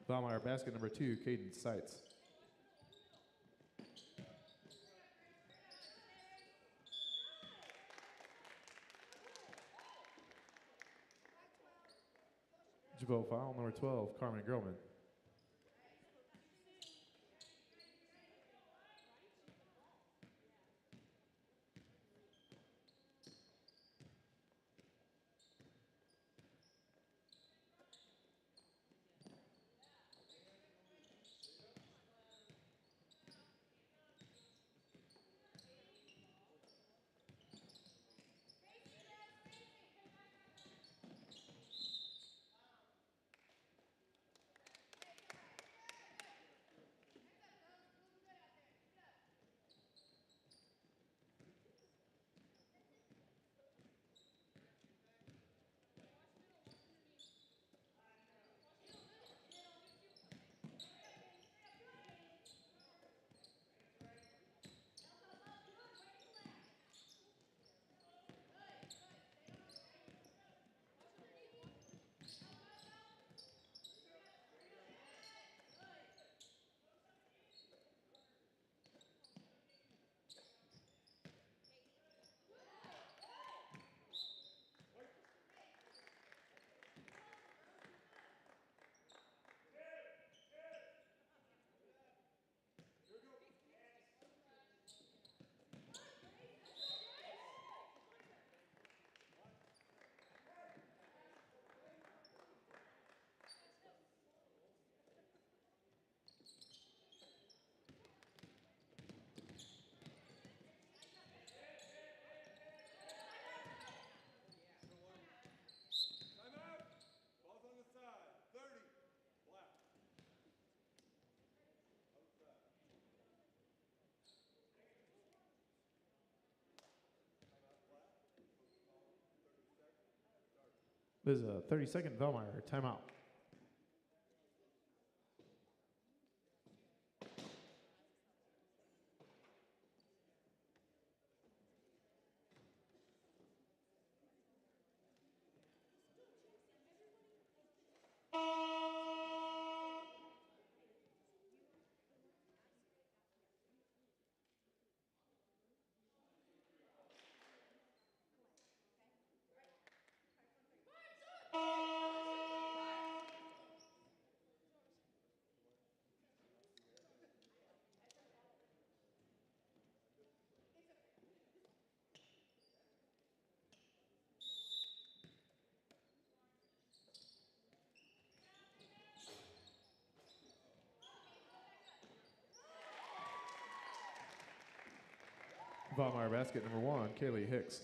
Valmeyer basket number 2, Caden Seitz. Gibault foul number 12, Carmen Grillman. This is a 30-second Valmeyer timeout. Valmeyer basket number 1, Kaylee Hicks.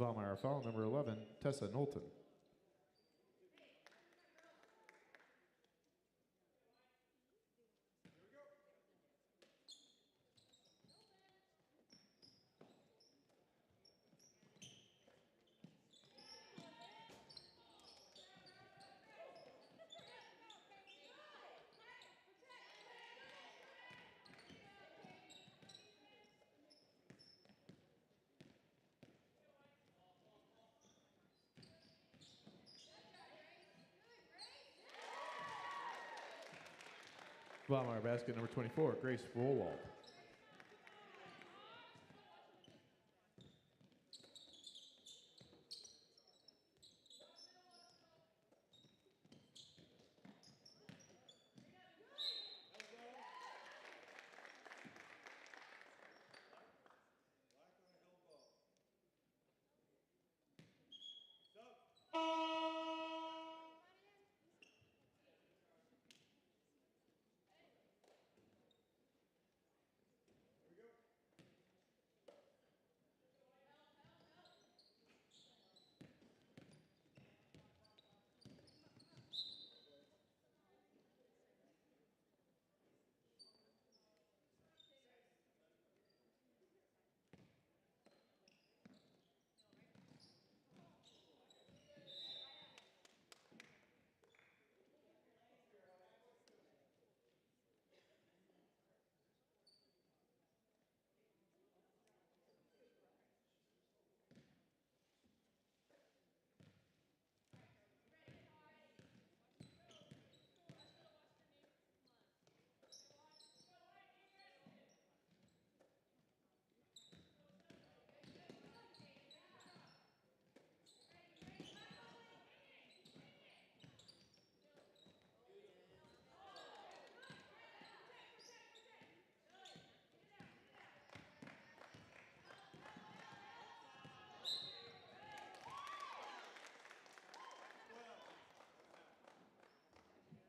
Valmeyer foul number 11, Tessa Knowlton. Valmeyer basket number 24, Grace Rowald.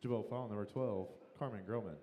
Gibault foul number 12, Carmen Groman.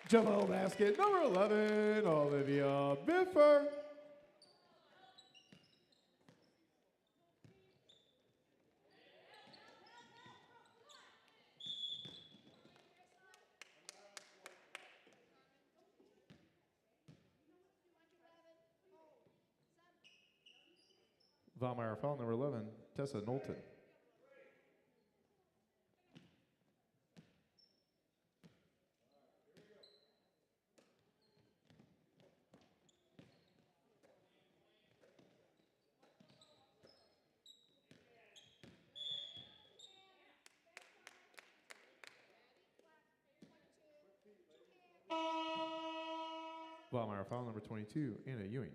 Gibault basket number 11, Olivia Biffer. Valmeyer foul number 11, Tessa Knowlton. Valmeyer foul number 22, Anna Ewing.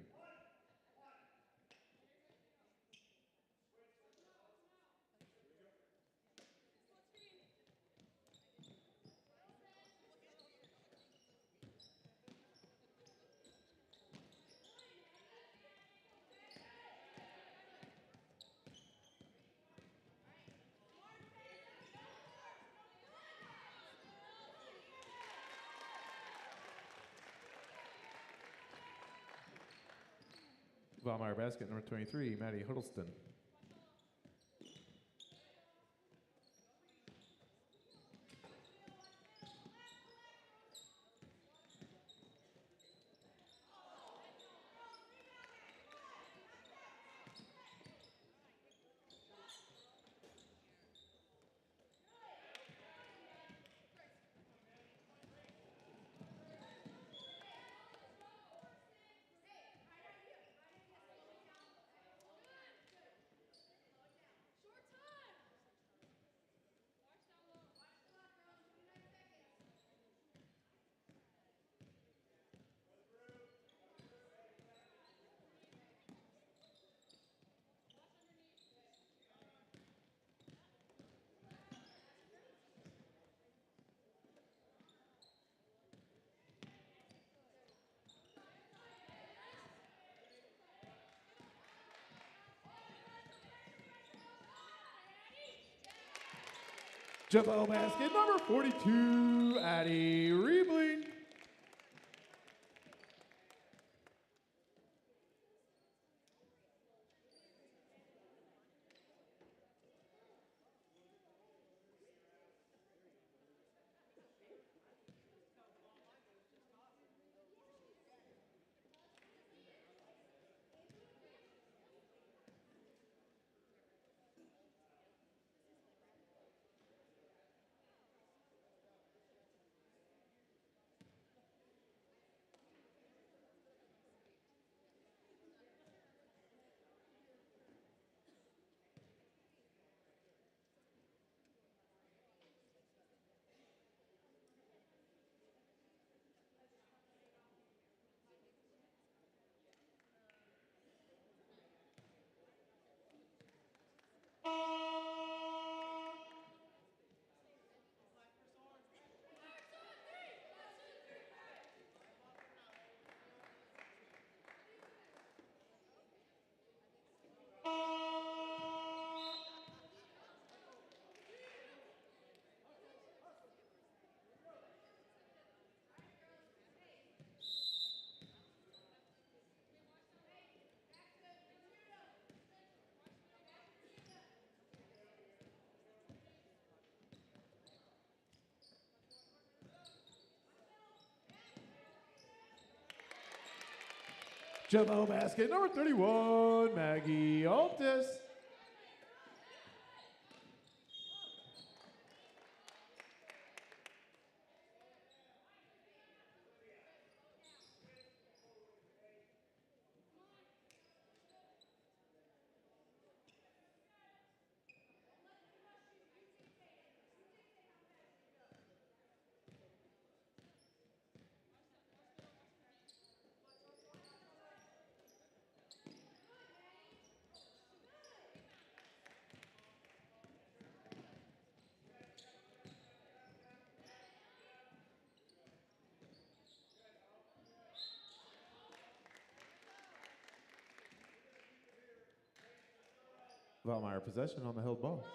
Valmeyer basket number 23, Maddie Huddleston. Gibault basket number 42, Addie Riebling. Gibault basket number 31, Maggie Altis. Valmeyer possession on the held ball.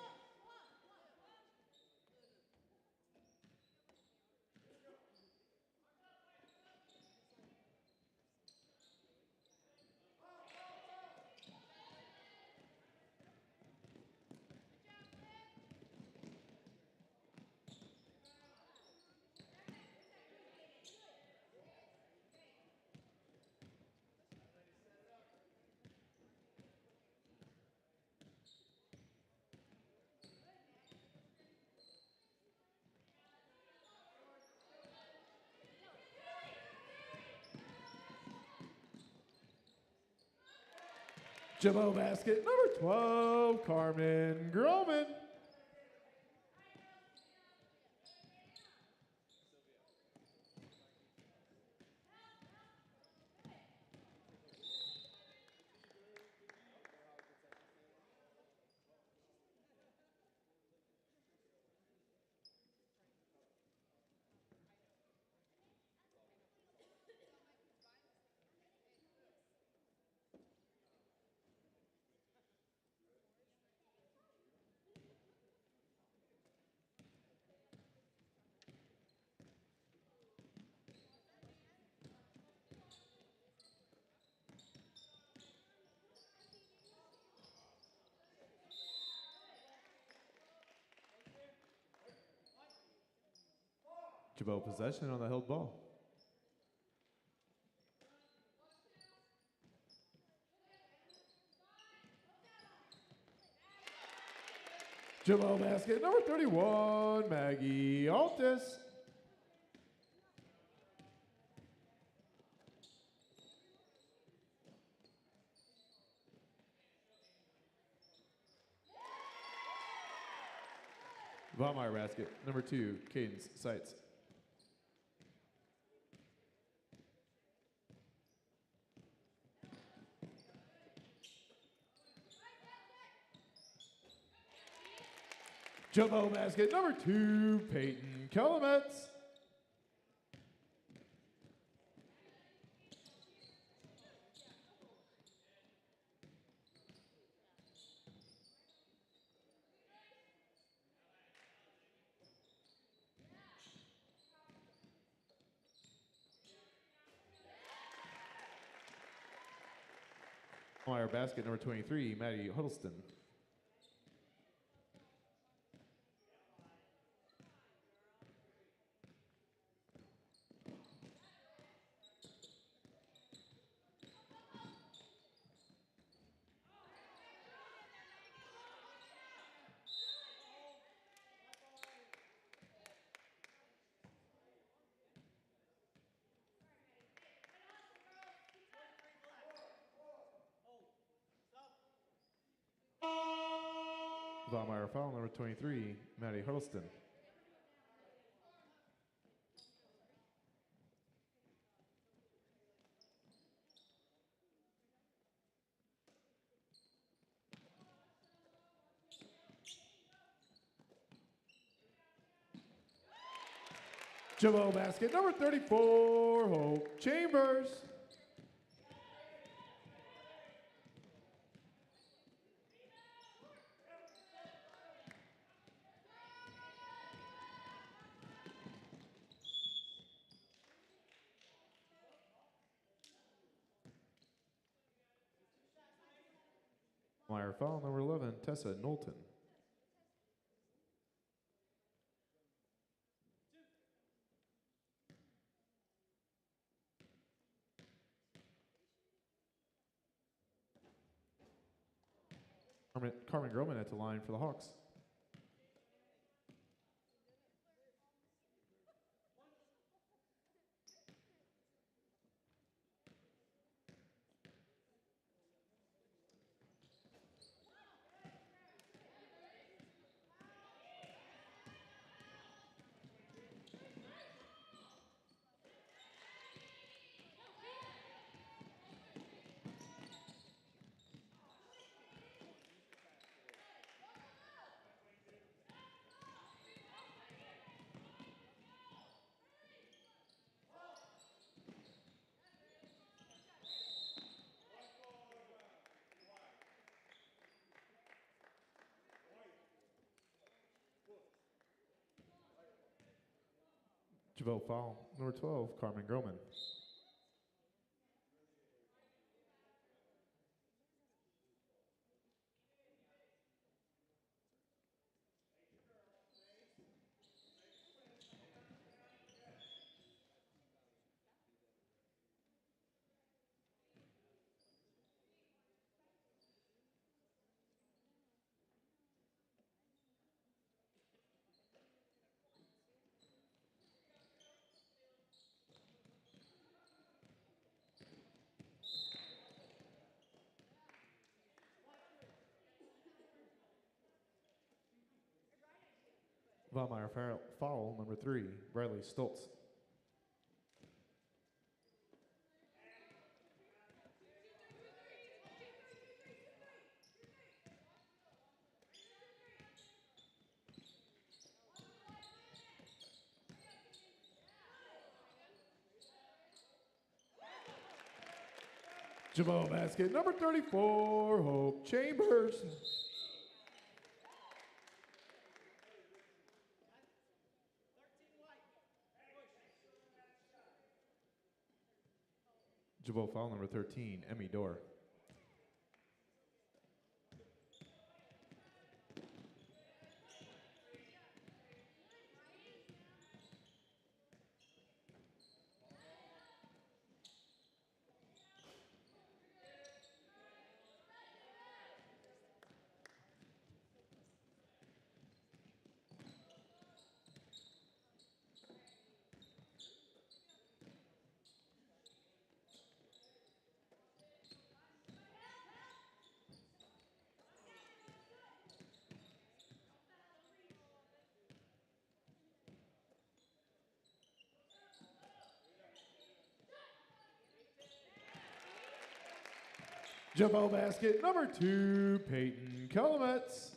Gibault basket number 12, Carmen Groman. Gibault possession on the held ball. Gibault basket number 31, Maggie Altis. Valmeyer basket number 2, Cadence Sights. Gibault basket number 2, Peyton Kelametz. Valmeyer basket number 23, Maddie Huddleston. Valmeyer foul number 23, Maddie Huddleston. Gibault basket number 34, Hope Chambers. Valmeyer foul number 11, Tessa Knowlton. Carmen Groman at the line for the Hawks. Gibault foul, number 12, Carmen Groman. Valmeyer foul, number 3, Bradley Stoltz. Gibault basket, number 34, Hope Chambers. Gibault foul, number 13, Emmy Dorr. Gibault basket, number 2, Peyton Calumetz.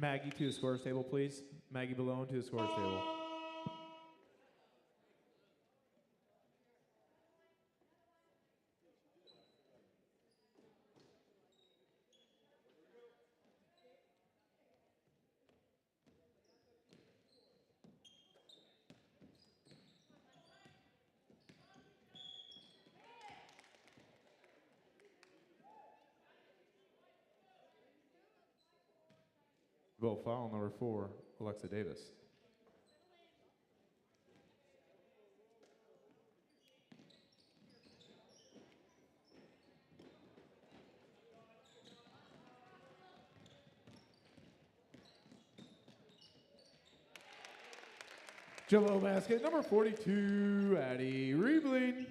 Maggie to the scorer's table, please. Maggie Balone to the scorer's table. Gibault foul number 4, Alexa Davis. Gibault basket number 42, Addie Riebling.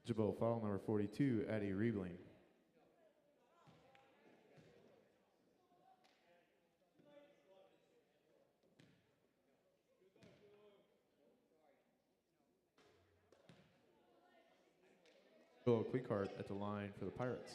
Gibault foul number 42, Addie Riebling. Gibault clean card at the line for the Pirates.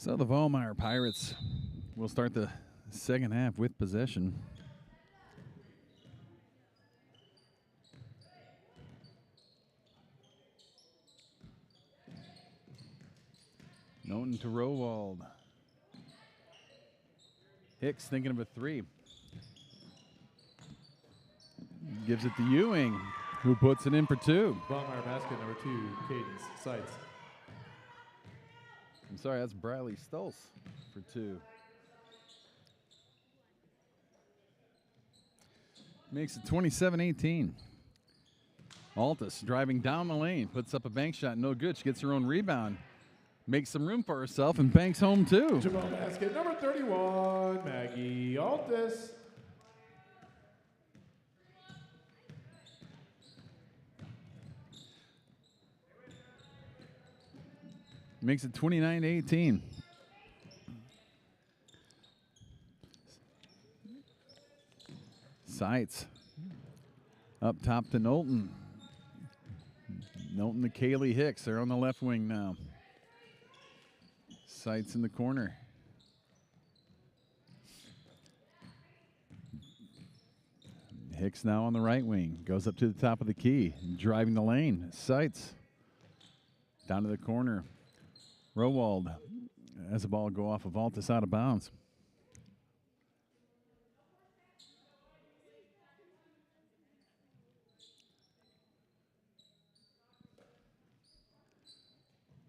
So the Valmeyer Pirates will start the second half with possession. Noten to Rowald. Hicks thinking of a three. Gives it to Ewing, who puts it in for two. Valmeyer basket number 2, Cadence Sights. I'm sorry, that's Bradley Stoltz for two. Makes it 27-18. Altus driving down the lane, puts up a bank shot, no good. She gets her own rebound, makes some room for herself, and banks home too. Gibault basket number 31, Maggie Altus. Makes it 29-18. Sights up top to Knowlton. Knowlton to Kaylee Hicks. They're on the left wing now. Sights in the corner. Hicks now on the right wing. Goes up to the top of the key. Driving the lane. Sights down to the corner. Rowald has the ball go off of Altus out of bounds.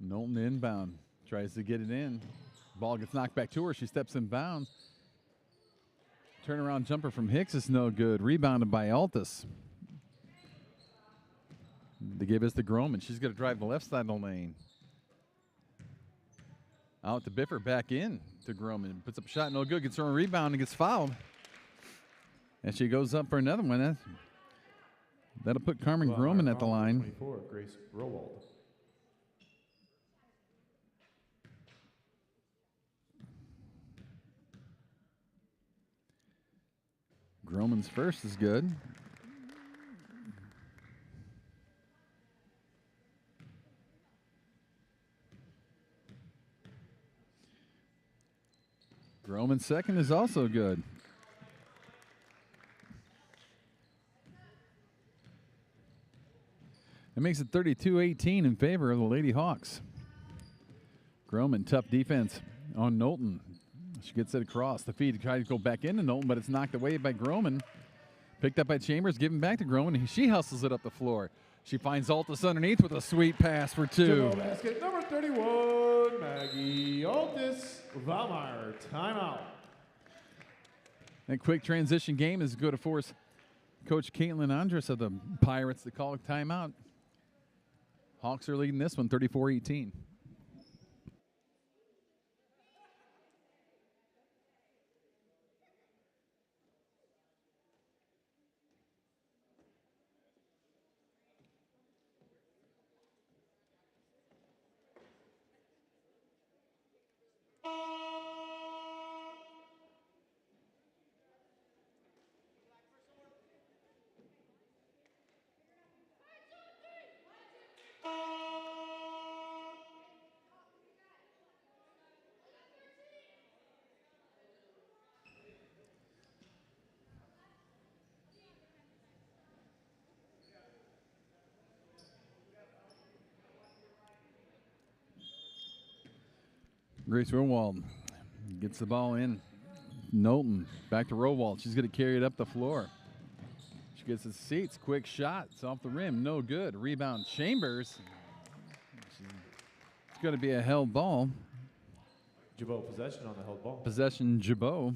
Knowlton inbound. Tries to get it in. Ball gets knocked back to her. She steps in bounds. Turnaround jumper from Hicks is no good. Rebounded by Altus. They give us to Groman. She's going to drive the left side of the lane. Out to Biffer, back in to Groman. Puts up a shot, no good. Gets her own rebound and gets fouled. And she goes up for another one. That'll put Carmen Groman at the line. 24, Grace Rowald. Groman's first is good. Groman's second is also good. It makes it 32-18 in favor of the Lady Hawks. Groman, tough defense on Knowlton. She gets it across the feed, tries to go back into Knowlton, but it's knocked away by Groman. Picked up by Chambers, given back to Groman. She hustles it up the floor. She finds Altus underneath with a sweet pass for two. Gibault basket number 31, Maggie Altus. Valmeyer, timeout. That quick transition game is going to force Coach Caitlin Andrus of the Pirates to call a timeout. Hawks are leading this one 34-18. Grace Rowald gets the ball in. Knowlton back to Rowald. She's going to carry it up the floor. She gets the seats. Quick shot. It's off the rim. No good. Rebound Chambers. It's going to be a held ball. Gibault possession on the held ball. Possession Gibault.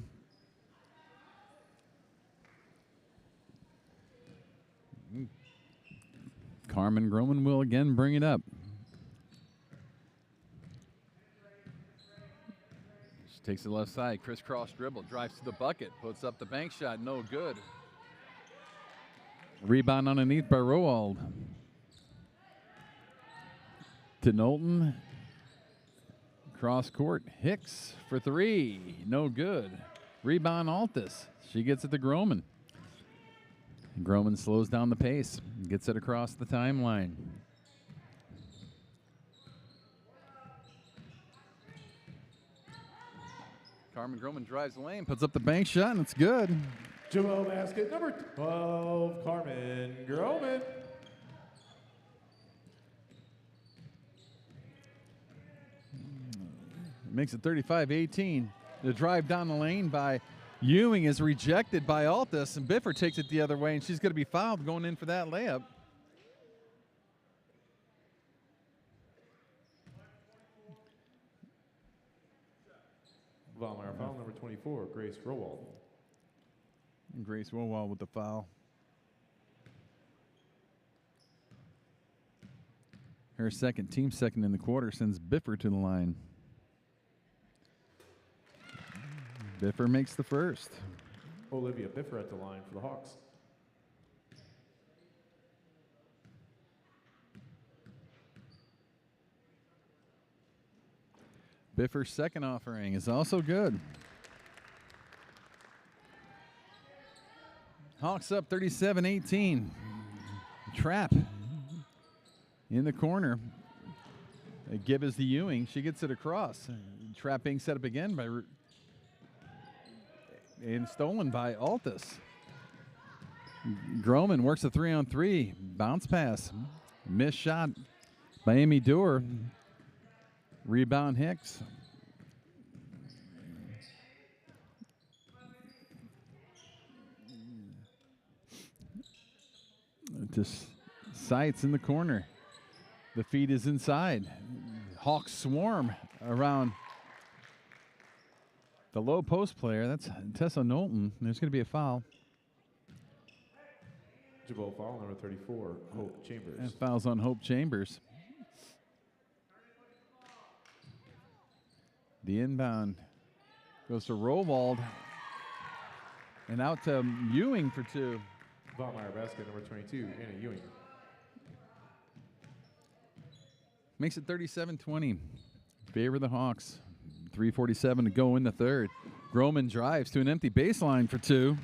Carmen Groman will again bring it up. Takes the left side, crisscross dribble, drives to the bucket, puts up the bank shot, no good. Rebound underneath by Rowald. To Knowlton. Cross court, Hicks for three, no good. Rebound Altus. She gets it to Groman. Groman slows down the pace, gets it across the timeline. Carmen Groman drives the lane, puts up the bank shot, and it's good. Gibault basket number 12, Carmen Groman. Makes it 35-18. The drive down the lane by Ewing is rejected by Altus, and Biffer takes it the other way, and she's going to be fouled going in for that layup. Valmeyer foul number 24, Grace Rowald. Grace Rowald with the foul. Her second, team second in the quarter, sends Biffer to the line. Biffer makes the first. Olivia Biffer at the line for the Hawks. Biffer's second offering is also good. Hawks up 37-18. Trap in the corner. A give is the Ewing. She gets it across. Trap being set up again by and stolen by Altus. Groman works a 3-on-3. Bounce pass. Missed shot by Amy Doerr. Rebound Hicks. Just sights in the corner. The feed is inside. Hawks swarm around the low post player. That's Tessa Knowlton. There's going to be a foul. Gibault foul number 34, Hope Chambers. And fouls on Hope Chambers. The inbound goes to Rowald. And out to Ewing for two. Valmeyer basket number 22, Anna Ewing. Makes it 37-20. Favor the Hawks. 3:47 to go in the third. Groman drives to an empty baseline for two.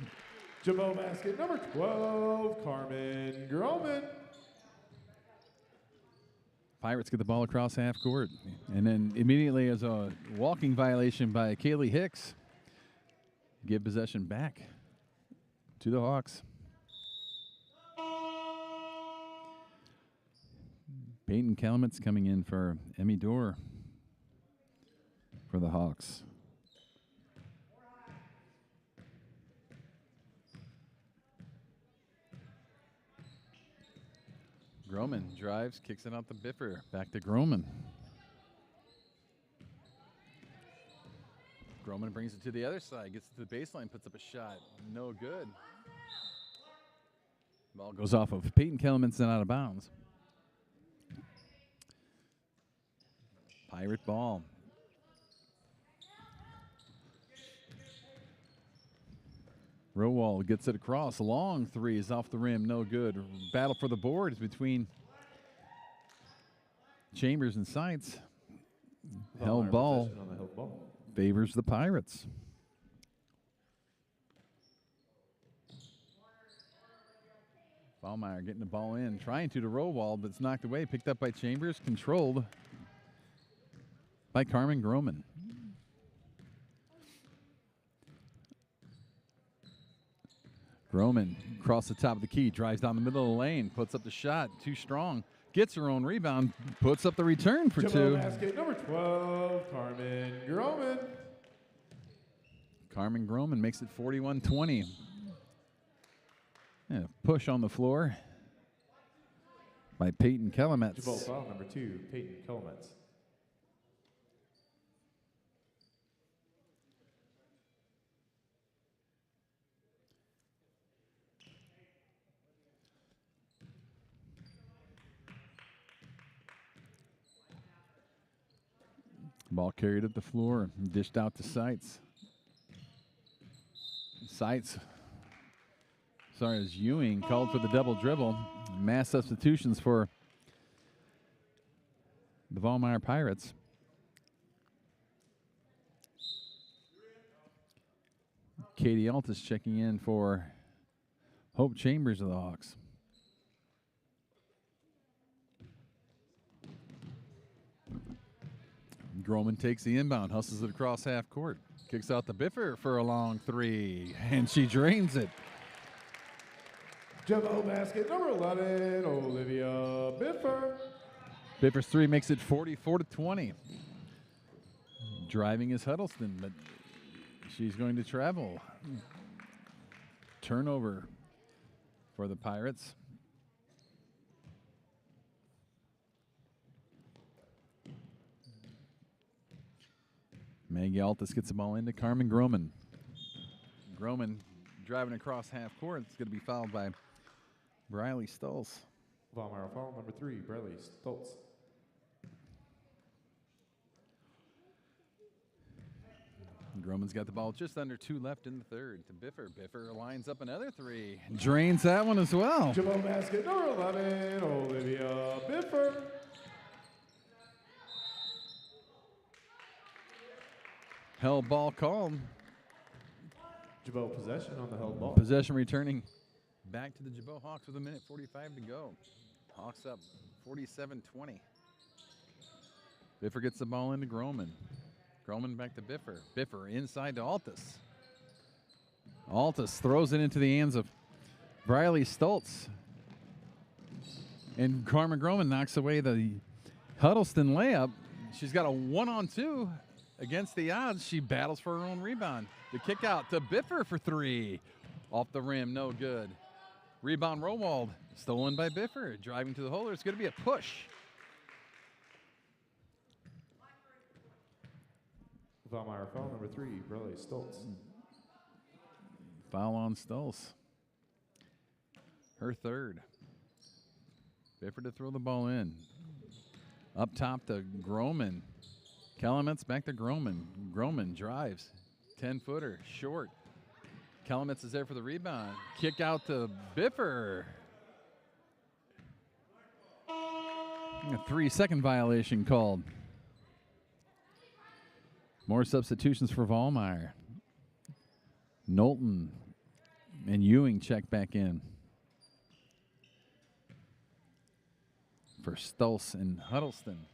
Gibault basket number 12, Carmen Groman. Pirates get the ball across half court. And then immediately as a walking violation by Kaylee Hicks, give possession back to the Hawks. Peyton Kalamitz coming in for Emmy Doerr for the Hawks. Groman drives, kicks it out to Biffer. Back to Groman. Groman brings it to the other side, gets to the baseline, puts up a shot. No good. Ball goes off of Peyton Kalamitz and out of bounds. Pirate ball. Rowald gets it across. Long three is off the rim. No good. Battle for the boards between Chambers and Sights. Held ball favors the Pirates. Valmeyer getting the ball in. Trying to Rowald, but it's knocked away. Picked up by Chambers. Controlled by Carmen Groman. Groman across the top of the key, drives down the middle of the lane, puts up the shot, too strong, gets her own rebound, puts up the return for two. Basket number 12, Carmen Groman. Carmen Groman makes it 41-20. Yeah, push on the floor by Peyton Kalamitz. Gibault foul number 2, Peyton Kalamitz. Ball carried up the floor, dished out to Sights. As Ewing called for the double dribble. Mass substitutions for the Valmeyer Pirates. Katie Altus checking in for Hope Chambers of the Hawks. Groman takes the inbound, hustles it across half court. Kicks out the Biffer for a long three, and she drains it. Gibault basket number 11, Olivia Biffer. Biffer's three makes it 44-20. Driving is Huddleston, but she's going to travel. Turnover for the Pirates. Maggie Altus gets the ball into Carmen Groman. Groman driving across half court. It's going to be fouled by Briley Stultz. Valmeyer foul number 3, Briley Stultz. Groman's got the ball just under 2 left in the third to Biffer. Biffer lines up another three. Drains that one as well. Gibault basket number 11, Olivia Biffer. Held ball called. Gibault possession on the held ball. Possession returning back to the Gibault Hawks with 1:45 to go. Hawks up 47-20. Biffer gets the ball into Groman. Groman back to Biffer. Biffer inside to Altus. Altus throws it into the hands of Briley Stultz. And Carmen Groman knocks away the Huddleston layup. She's got a 1-on-2 against the odds. She battles for her own rebound. The kick out to Biffer for 3. Off the rim, no good. Rebound Rowald, stolen by Biffer. Driving to the hole, it's going to be a push. Valmeyer foul number 3, Briley Stultz. Foul on Stultz. Her third. Biffer to throw the ball in. Up top to Groman. Kalametz back to Groman. Groman drives. 10-footer, short. Kalametz is there for the rebound. Kick out to Biffer. A 3-second violation called. More substitutions for Valmeyer. Knowlton and Ewing check back in. For Stultz and Huddleston.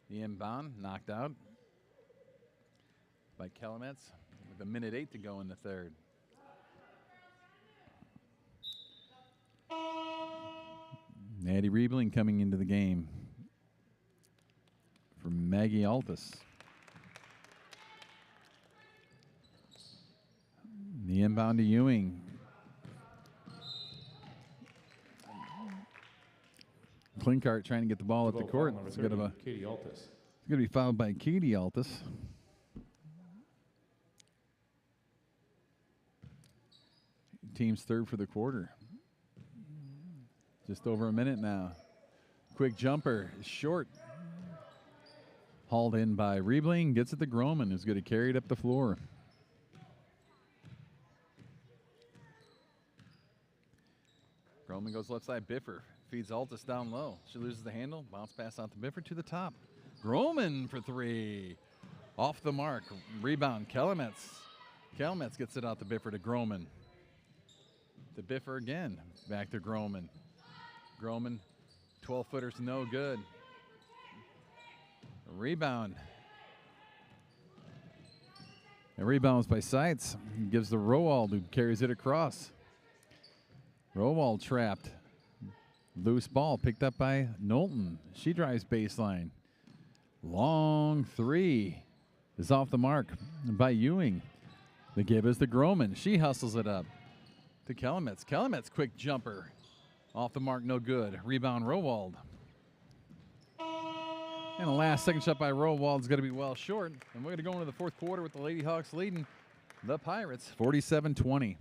The inbound knocked out by Kalametz with 1:08 to go in the third. Addie Riebling coming into the game for Maggie Altus. The inbound to Ewing. Klinkart trying to get the ball at the court. It's going to be fouled by Katie Altus. Team's third for the quarter. Just over a minute now. Quick jumper, short. Hauled in by Riebling, gets it to Groman, who's going to carry it up the floor. Groman goes left side, Biffer feeds Altus down low. She loses the handle, bounce pass out to Biffer to the top. Groman for 3. Off the mark, rebound, Kalametz. Kalametz gets it out to Biffer to Groman. To Biffer again, back to Groman. Groman, 12-footers, no good. Rebound. And rebounds by Seitz. Gives the Rowald, who carries it across. Rowald trapped. Loose ball picked up by Knowlton. She drives baseline. Long 3 is off the mark by Ewing. The give is to Groman. She hustles it up to Kalametz. Kalametz, quick jumper. Off the mark, no good. Rebound, Rowald. And the last second shot by Rowald is going to be well short. And we're going to go into the fourth quarter with the Lady Hawks leading the Pirates 47-20.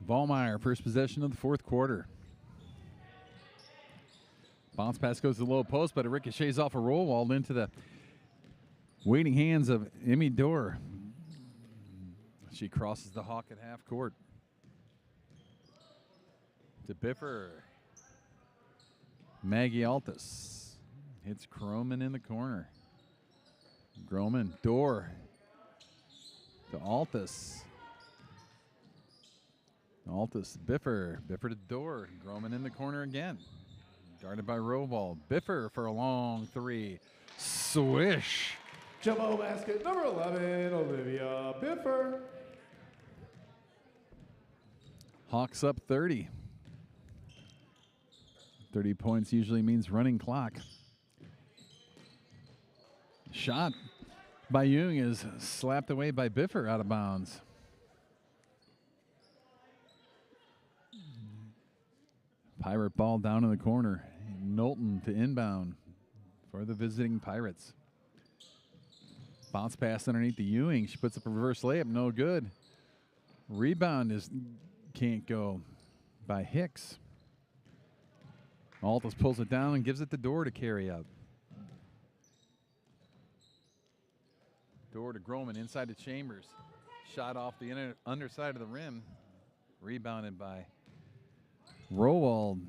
Valmeyer, first possession of the fourth quarter. Bounce pass goes to the low post, but it ricochets off a roll wall into the waiting hands of Emmy Dorr. She crosses the Hawk at half court. To Biffer. Maggie Altus hits Croman in the corner. Groman, Dorr to Altus. Altus, Biffer to Dorr. Groman in the corner again. Guarded by Rovall. Biffer for a long three. Swish. Gibault basket number 11, Olivia Biffer. Hawks up 30. 30 points usually means running clock. Shot by Jung is slapped away by Biffer out of bounds. Pirate ball down in the corner. Knowlton to inbound for the visiting Pirates. Bounce pass underneath the Ewing. She puts up a reverse layup, no good. Rebound can't go by Hicks. Altus pulls it down and gives it to Dorr to carry out. Dorr to Groman inside the Chambers. Shot off the underside of the rim. Rebounded by Rowald.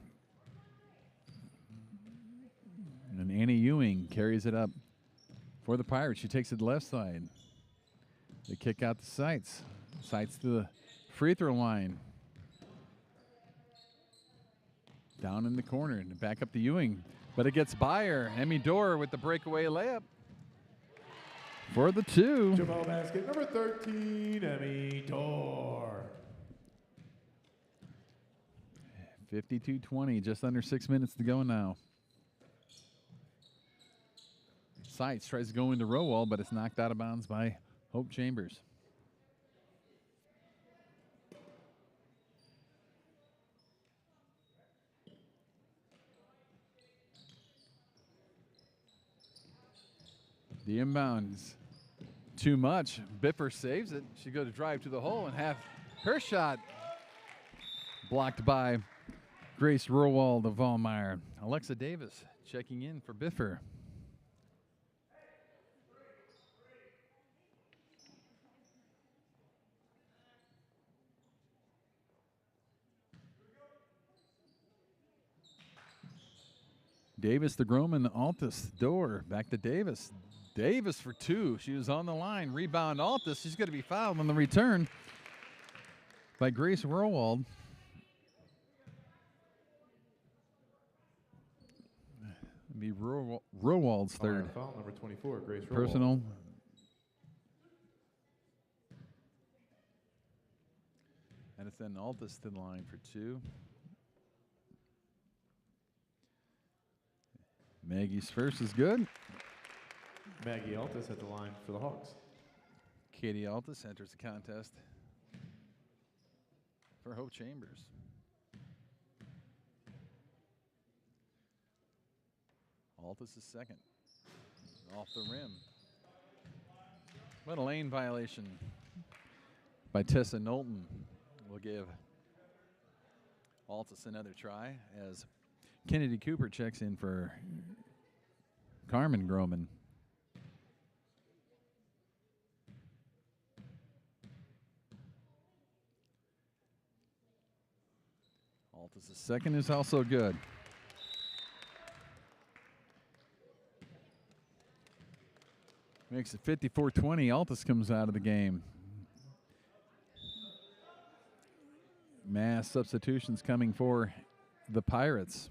And Annie Ewing carries it up for the Pirates. She takes it left side. They kick out the Sights. Sights to the free throw line. Down in the corner and back up to Ewing. But it gets by her. Emmy Dorr with the breakaway layup for the two. Gibault basket number 13, Emmy Dorr. 52-20, just under 6 minutes to go now. Sights tries to go into Rowall, but it's knocked out of bounds by Hope Chambers. The inbound's too much. Biffer saves it. She goes to drive to the hole and have her shot blocked by Grace Rowald of Valmeyer. Alexa Davis checking in for Biffer. Davis to Groman, Altus, Dorr, back to Davis. Davis for two. She was on the line. Rebound Altus. She's going to be fouled on the return by Grace Rowald. Be Rowald's third. Foul number 24, Grace Rowald. Personal. And it's then Altus to the line for two. Maggie's first is good. Maggie Altus at the line for the Hawks. Katie Altus enters the contest for Hope Chambers. Altus is second. Off the rim. What a lane violation by Tessa Knowlton. Will give Altus another try as Kennedy Cooper checks in for Carmen Groman. Altus' second is also good. Makes it 54-20. Altus comes out of the game. Mass substitutions coming for the Pirates.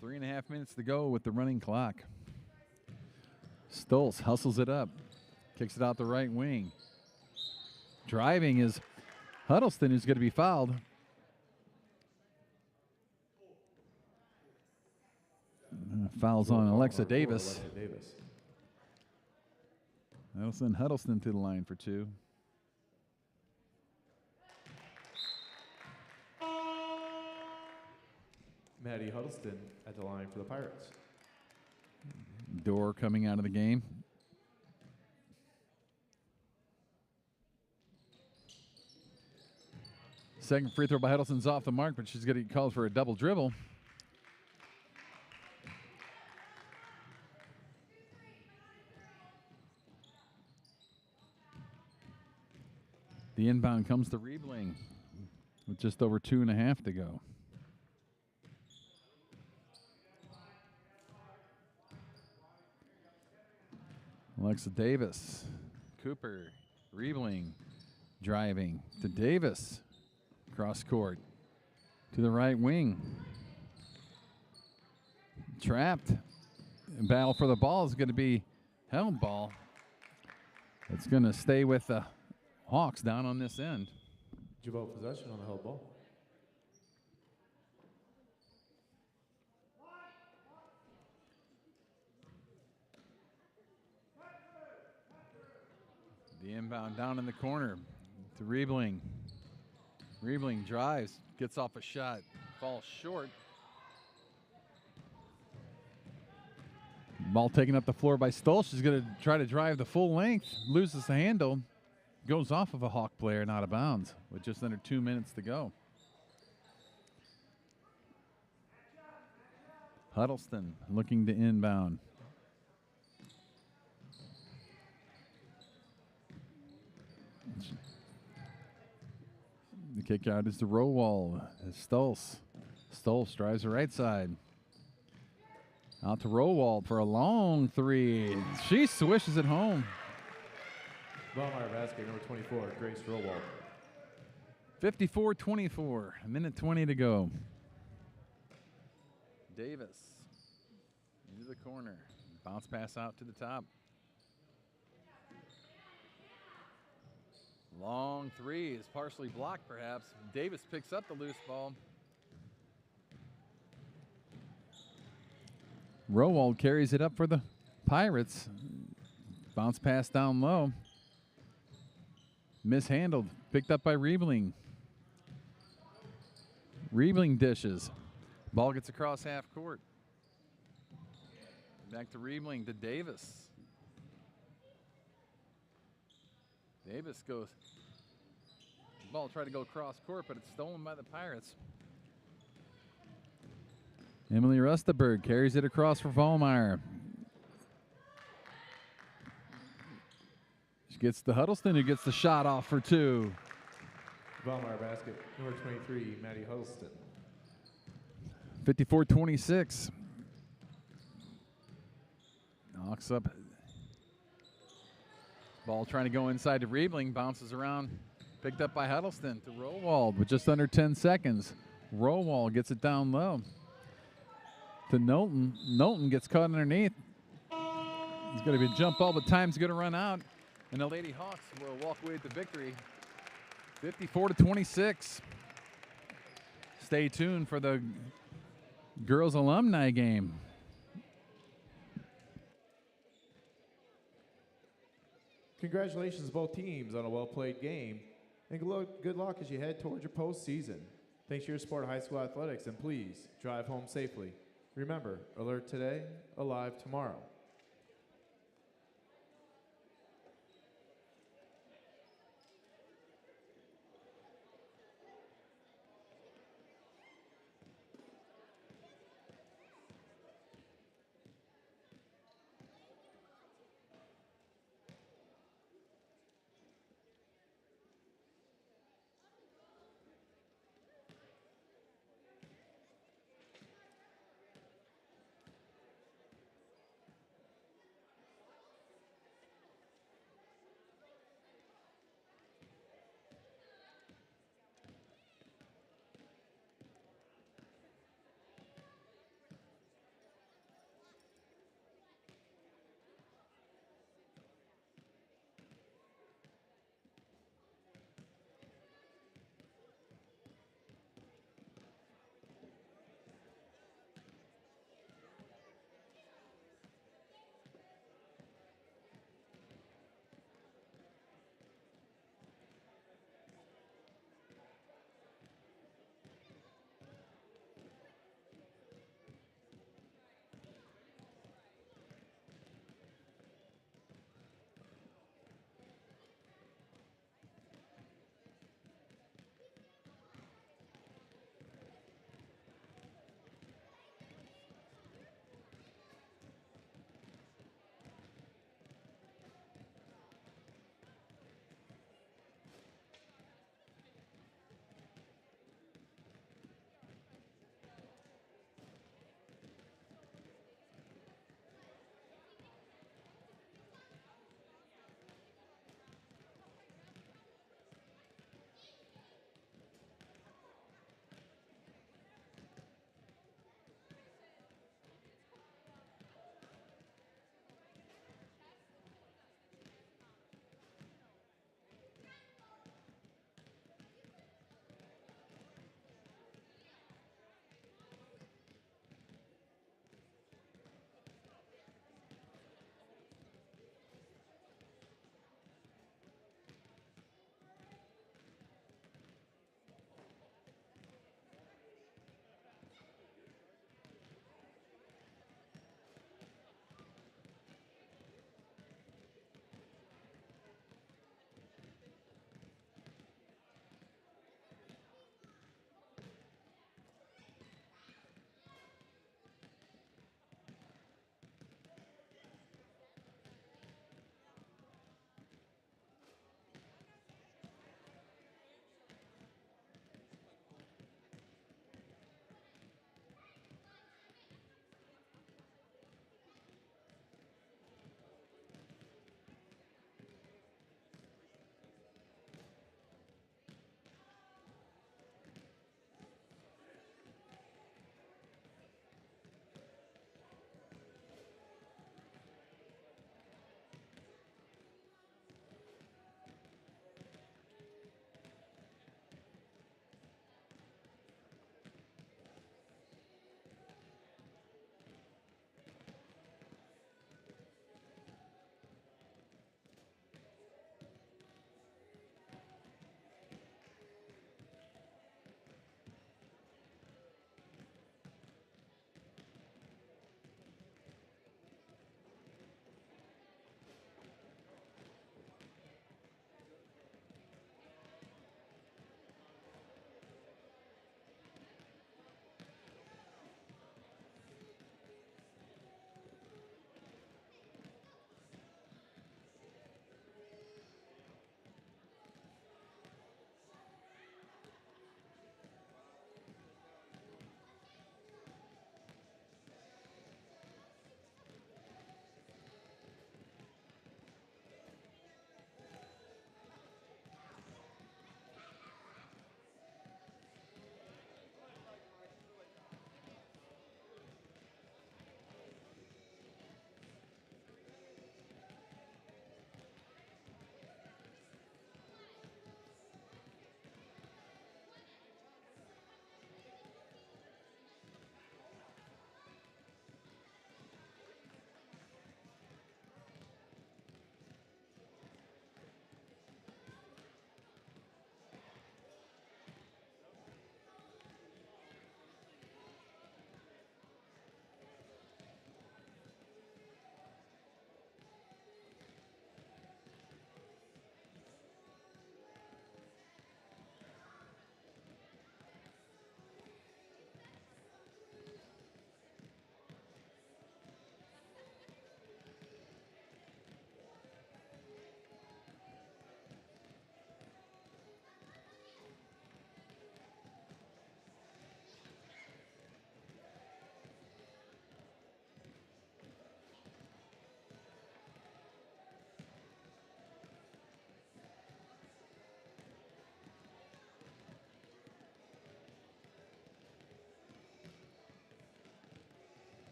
Three and a half minutes to go with the running clock. Stoltz hustles it up. Kicks it out the right wing. Driving is Huddleston, who's going to be fouled. Fouls on Alexa Davis. That'll send Huddleston to the line for two. Maddie Huddleston at the line for the Pirates. door coming out of the game. Second free throw by Huddleston's off the mark, but she's going to get called for a double dribble. The inbound comes to Riebling with just over 2.5 to go. Alexa Davis, Cooper, Riebling, driving to Davis, cross court to the right wing. Trapped. And battle for the ball is going to be Helm ball. It's going to stay with the Hawks down on this end. Gibault possession on the held ball. The inbound down in the corner to Riebling. Riebling drives, gets off a shot, falls short. Ball taken up the floor by Stolz. She's going to try to drive the full length, loses the handle, goes off of a Hawk player and out of bounds with just under 2 minutes to go. Huddleston looking to inbound. The kick out is to Rowald. Stolz. Stolz drives the right side. Out to Rowald for a long three. She swishes it home. Valmeyer basket, number 24, Grace Rowald. 54-24, a minute 20 to go. Davis into the corner. Bounce pass out to the top. Long three is partially blocked, perhaps. Davis picks up the loose ball. Rowald carries it up for the Pirates. Bounce pass down low. Mishandled. Picked up by Riebling. Riebling dishes. Ball gets across half court. Back to Riebling to Davis. Davis goes. Ball tried to go across court, but it's stolen by the Pirates. Emily Rusteberg carries it across for Valmeyer. She gets to Huddleston, who gets the shot off for two. Valmeyer basket, number 23, Maddie Huddleston. 54-26. Knocks up. Ball trying to go inside to Riebling, bounces around. Picked up by Huddleston to Rowald with just under 10 seconds. Rowald gets it down low to Knowlton. Knowlton gets caught underneath. It's going to be a jump ball, but time's going to run out. And the Lady Hawks will walk away with the victory. 54-26. Stay tuned for the girls alumni game. Congratulations to both teams on a well-played game, and good luck as you head towards your postseason. Thanks for your support of high school athletics, and please drive home safely. Remember, alert today, alive tomorrow.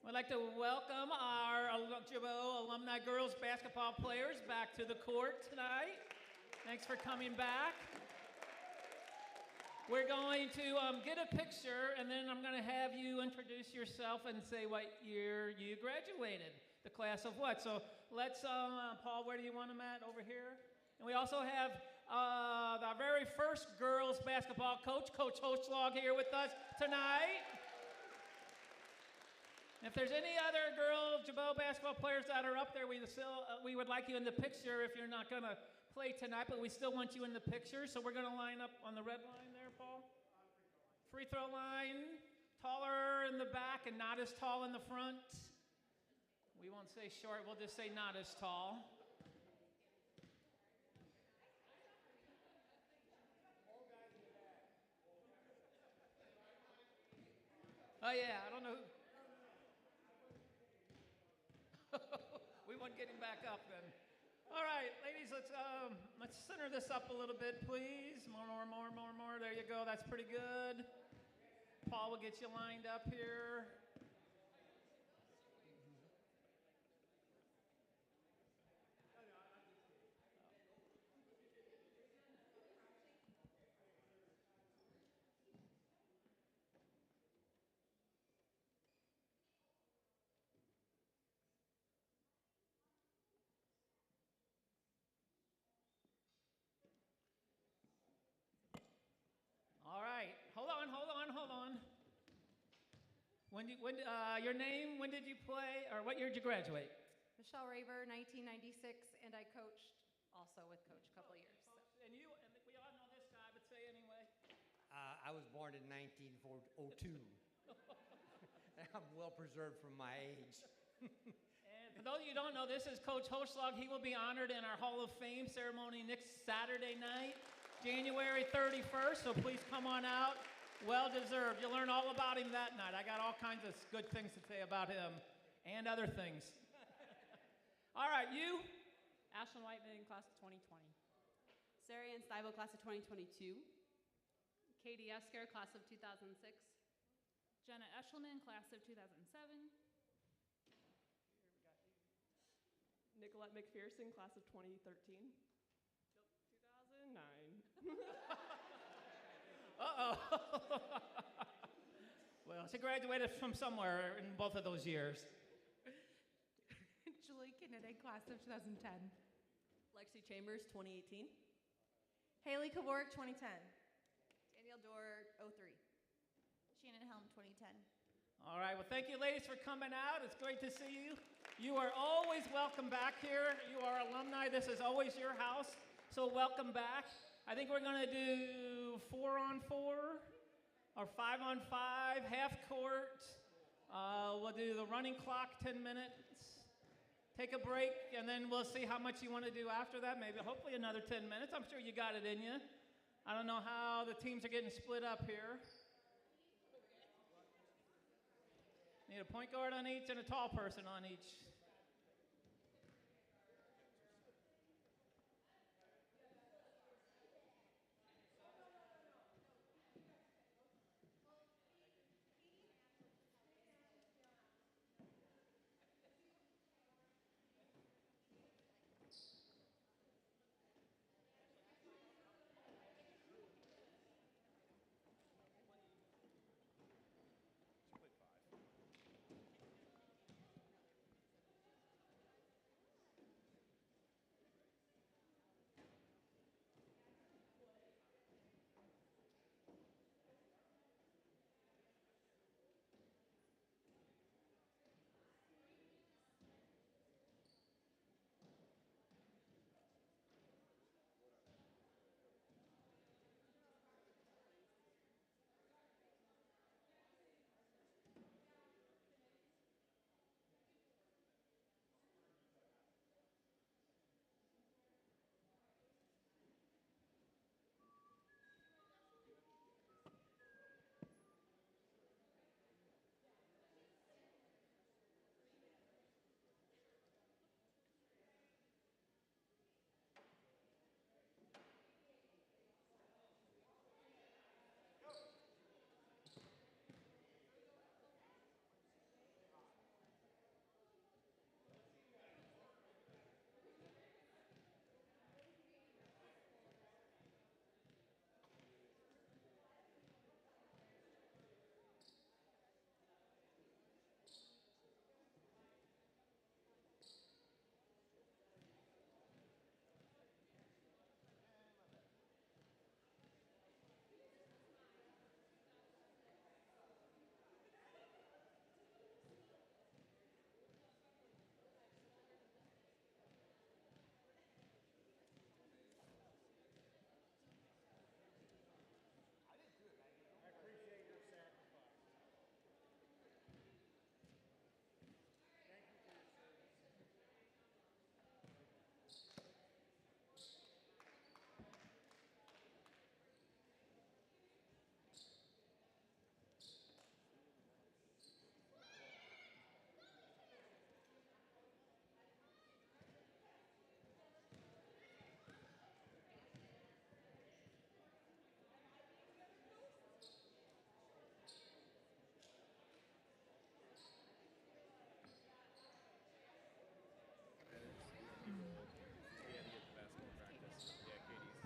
We'd like to welcome our Gibault Alumni Girls Basketball players back to the court tonight. Thanks for coming back. We're going to get a picture, and then I'm going to have you introduce yourself and say what year you graduated, the class of what. So let's, Paul, where do you want them at? Over here? And we also have our very first girls basketball coach, Coach Hochlag, here with us tonight. If there's any other girl Gibault basketball players that are up there, we would like you in the picture if you're not going to play tonight, but we still want you in the picture. So we're going to line up on the red line there, Paul. Free throw line, taller in the back and not as tall in the front. We won't say short, we'll just say not as tall. Oh yeah, I don't know. We won't get him back up then. All right, ladies, let's center this up a little bit, please. More. There you go. That's pretty good. Paul will get you lined up here. All right, hold on. Your name, when did you play, or what year did you graduate? Michelle Raver, 1996, and I coached also with Coach a couple of years. So. And you, and we all know this guy, but say anyway. I was born in 1902. I'm well preserved from my age. And for those of you who don't know, this is Coach Hochlag. He will be honored in our Hall of Fame ceremony next Saturday night, January 31st, so please come on out. Well deserved. You'll learn all about him that night. I got all kinds of good things to say about him and other things. All right, you? Ashlyn Whiteman, class of 2020. Sarah Ann Stivel, class of 2022. Katie Esker, class of 2006. Jenna Eshelman, class of 2007. Nicolette McPherson, class of 2013. 2009. Uh-oh. Well, she graduated from somewhere in both of those years. Julie Kennedy, class of 2010. Lexi Chambers, 2018. Haley Kavork, 2010. Danielle Dorr, 03. Shannon Helm, 2010. All right, well, thank you, ladies, for coming out. It's great to see you. You are always welcome back here. You are alumni. This is always your house, so welcome back. I think we're going to do 4-on-4 or 5-on-5, half court. We'll do the running clock, 10 minutes. Take a break, and then we'll see how much you want to do after that. Maybe, hopefully, another 10 minutes. I'm sure you got it in you. I don't know how the teams are getting split up here. Need a point guard on each and a tall person on each.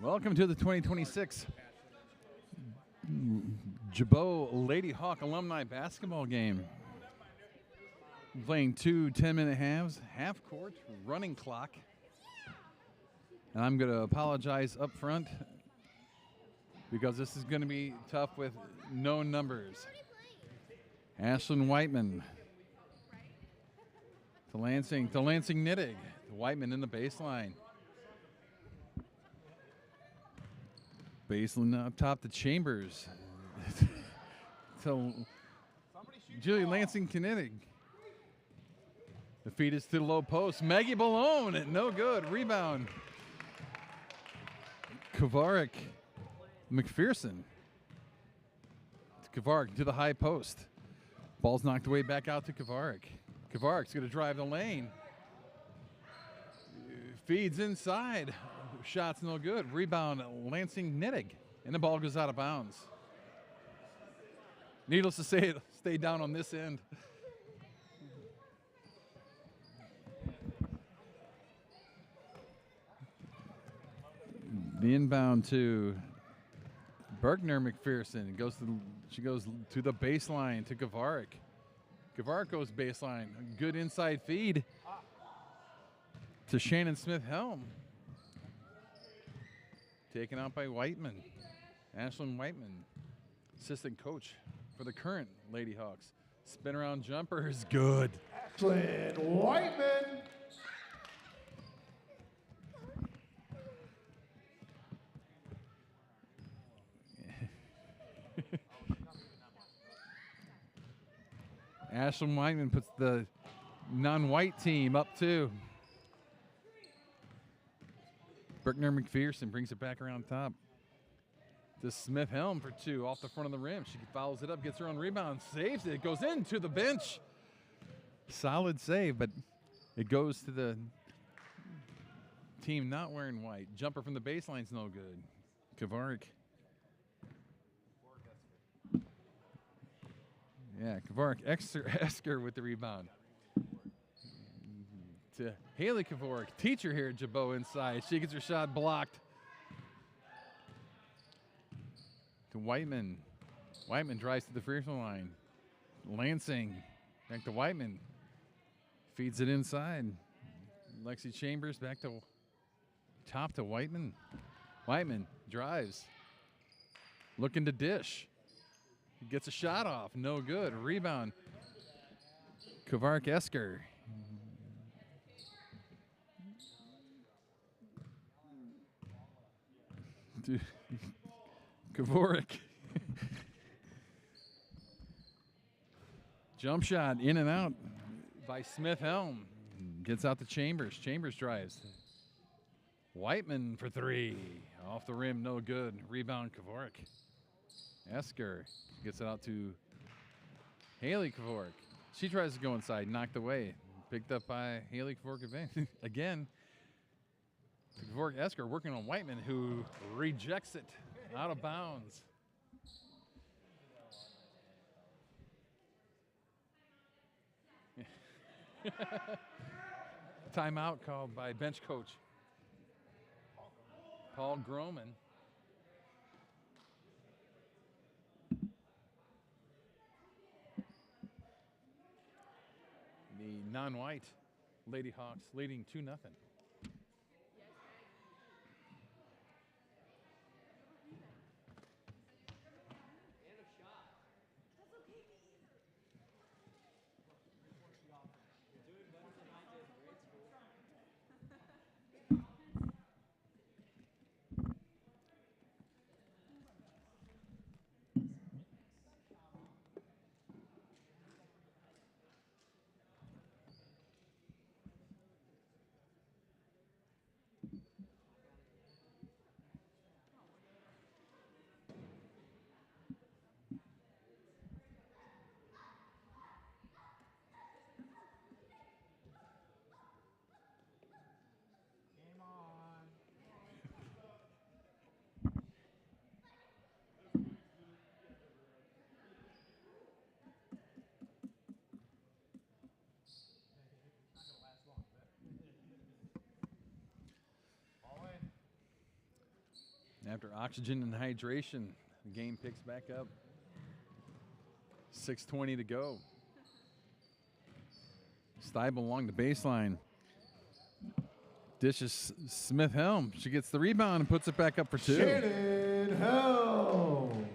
Welcome to the 2026 Gibault Lady Hawk Alumni Basketball game. Playing 2 10-minute halves, half court, running clock. And I'm going to apologize up front because this is going to be tough with no numbers. Ashlyn Whiteman to Lansing Nittig. Whiteman in the baseline. Baseline up top to Chambers. To Julie Lansing Nittig. The feed is to the low post. Maggie Ballone, no good. Rebound. Kavarik McPherson. Kavarik to the high post. Ball's knocked away back out to Kavarik. Kavarik's going to drive the lane. Feeds inside. Shot's no good. Rebound, Lansing Nittig. And the ball goes out of bounds. Needless to say, it'll stay down on this end. The inbound to Berkner McPherson. She goes to the baseline to Kavarik. Kavarik goes baseline. Good inside feed to Shannon Smith-Helm. Taken out by Whiteman. Ashlyn Whiteman, assistant coach for the current Lady Hawks. Spin around jumper is good. Ashlyn Whiteman. Ashlyn Whiteman puts the non-white team up 2. Berkner McPherson brings it back around top. To Smith-Helm for 2 off the front of the rim. She fouls it up, gets her own rebound, saves it, goes into the bench. Solid save, but it goes to the team not wearing white. Jumper from the baseline's no good. Kavarik. Yeah, Kavarik Esker with the rebound. To Haley Kavarik, teacher here at Gibault inside. She gets her shot blocked. To Whiteman. Whiteman drives to the free throw line. Lansing back to Whiteman. Feeds it inside. Lexi Chambers back to top to Whiteman. Whiteman drives. Looking to dish. Gets a shot off. No good. Rebound. Kavarik Esker. Kavarik. Jump shot in and out by Smith-Helm. Gets out to Chambers. Chambers drives. Whiteman for 3. Off the rim, no good. Rebound, Kavarik. Esker gets it out to Haley Kavarik. She tries to go inside, knocked away. Picked up by Haley Kavarik again. Kavarik Esker working on Whiteman, who rejects it out of bounds. Timeout called by bench coach Paul Groman. The non-white Lady Hawks leading 2-0. After oxygen and hydration, the game picks back up. 6:20 to go. Steibel along the baseline. Dishes Smith-Helm. She gets the rebound and puts it back up for two. Shannon Helm.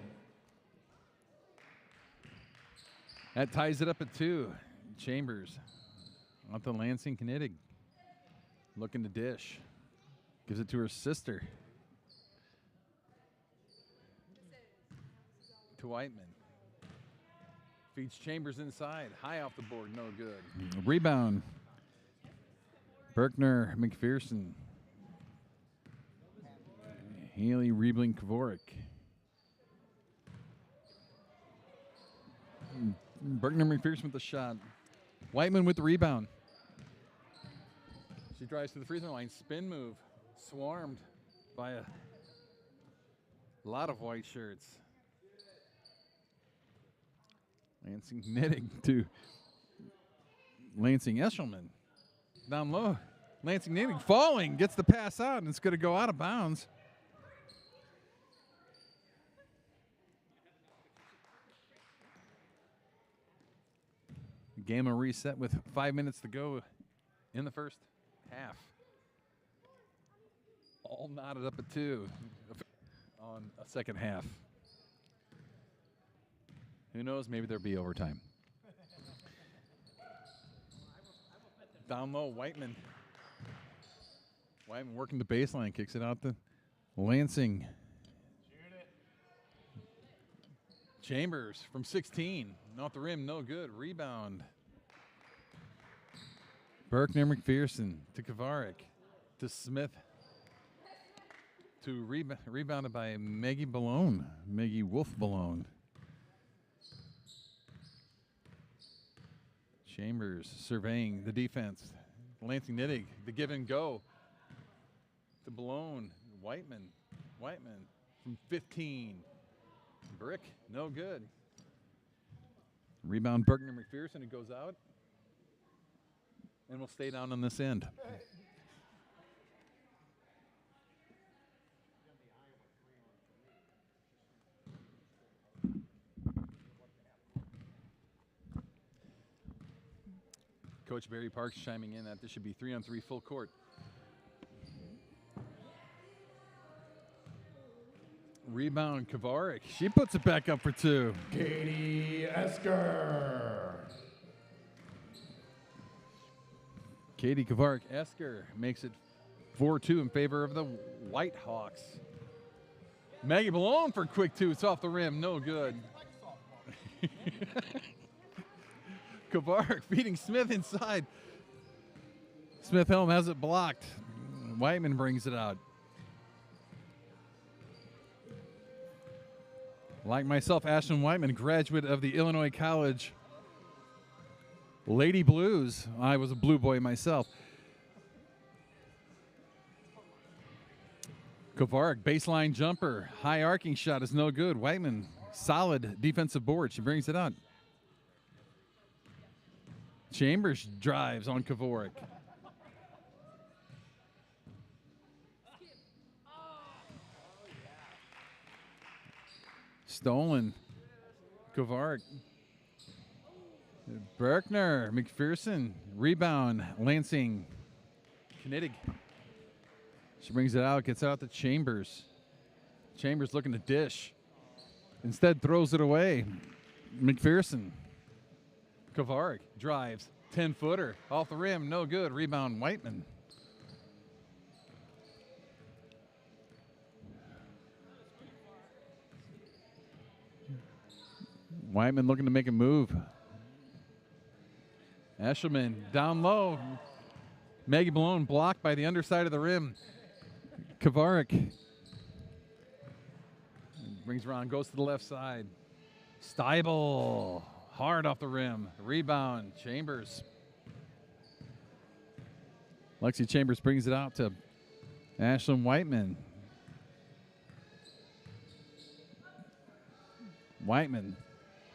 That ties it up at 2. Chambers off the Lansing Knittig. Looking to dish. Gives it to her sister. To Whiteman. Feeds Chambers inside. High off the board. No good. Rebound. Berkner McPherson. Haley Riebling Kvorik. Berkner McPherson with the shot. Whiteman with the rebound. She drives to the free throw line. Spin move. Swarmed by a lot of white shirts. Lansing Knitting to Lansing Eshelman. Down low. Lansing Knitting falling. Gets the pass out, and it's going to go out of bounds. Game will reset with 5 minutes to go in the first half. All knotted up at 2 on a second half. Who knows? Maybe there'll be overtime. Down low, Whiteman. Whiteman working the baseline, kicks it out to Lansing. Chambers from 16. Off the rim, no good. Rebound. Berkner McPherson to Kavarik. To Smith. To rebounded by Maggie Ballone. Maggie Wolf Ballone. Chambers surveying the defense. Lansing Knittig, the give and go. To Ballone. Whiteman. Whiteman from 15. Brick, no good. Rebound Berkner McPherson, it goes out. And we'll stay down on this end. Coach Barry Parks chiming in that this should be 3-on-3 full court. Rebound Kavarik. She puts it back up for 2. Katie Esker. Katie Kavarik Esker makes it 4-2 in favor of the White Hawks. Maggie Ballone for a quick 2. It's off the rim. No good. Kavarik feeding Smith inside. Smith-Helm has it blocked. Whiteman brings it out. Like myself, Ashton Whiteman, graduate of the Illinois College Lady Blues. I was a blue boy myself. Kavarik, baseline jumper. High arcing shot is no good. Whiteman, solid defensive board. She brings it out. Chambers drives on Kavarik. Stolen. Kavarik. Berkner, McPherson, rebound, Lansing, Knittig. She brings it out, gets out to Chambers. Chambers looking to dish. Instead throws it away. McPherson. Kavarik drives, 10-footer, off the rim, no good. Rebound, Whiteman. Whiteman looking to make a move. Eshelman down low. Maggie Ballone blocked by the underside of the rim. Kavarik brings around, goes to the left side. Steibel hard off the rim. Rebound, Chambers. Lexi Chambers brings it out to Ashlyn Whiteman. Whiteman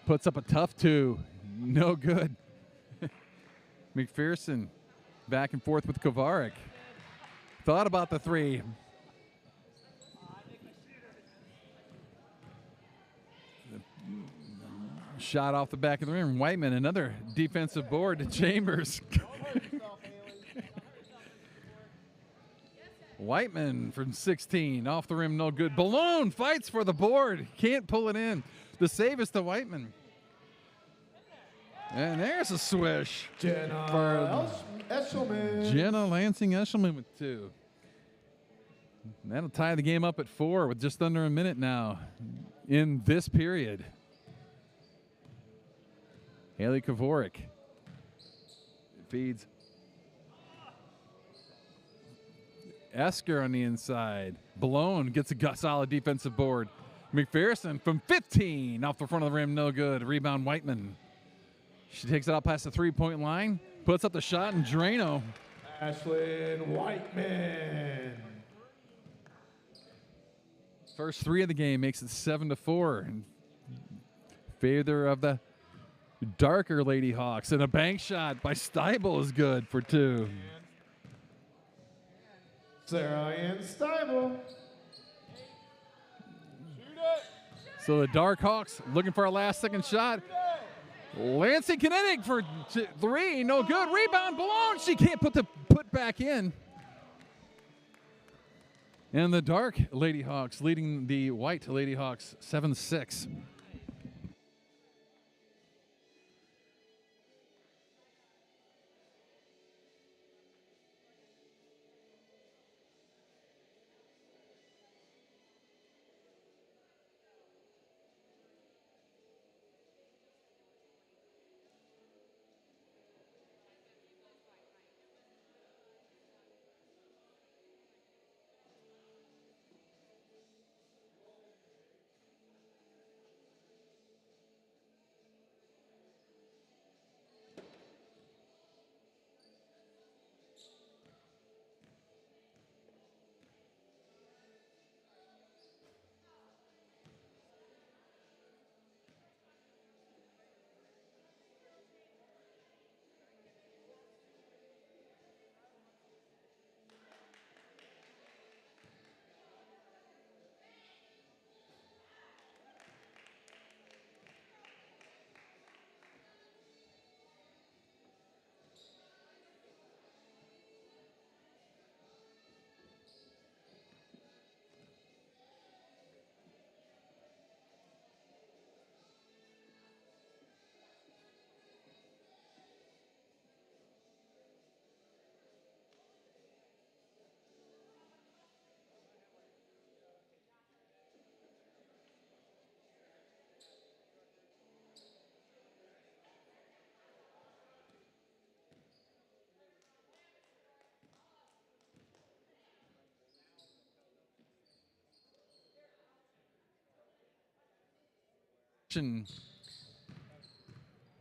puts up a tough 2. No good. McPherson back and forth with Kavarik. Thought about the 3. Shot off the back of the rim. Whiteman, another defensive board to Chambers. Whiteman from 16, off the rim, no good. Balloon fights for the board, can't pull it in. The save is to Whiteman. And there's a swish. Jenna Eshelman. Jenna Lansing Eshelman with 2. And that'll tie the game up at 4 with just under a minute now in this period. Haley Kavorik feeds Esker on the inside. Balone gets a solid defensive board. McPherson from 15 off the front of the rim, no good. Rebound Whiteman. She takes it out past the three-point line, puts up the shot, and Drano. Ashlyn Whiteman. First 3 of the game makes it 7-4 in favor of the darker Lady Hawks. And a bank shot by Steibel is good for 2. Sarah Ann Steibel. So the Dark Hawks looking for a last-second shot. Lansing Kinetic for 3, no good. Rebound, Balone. She can't put back in. And the Dark Lady Hawks leading the White Lady Hawks 7-6.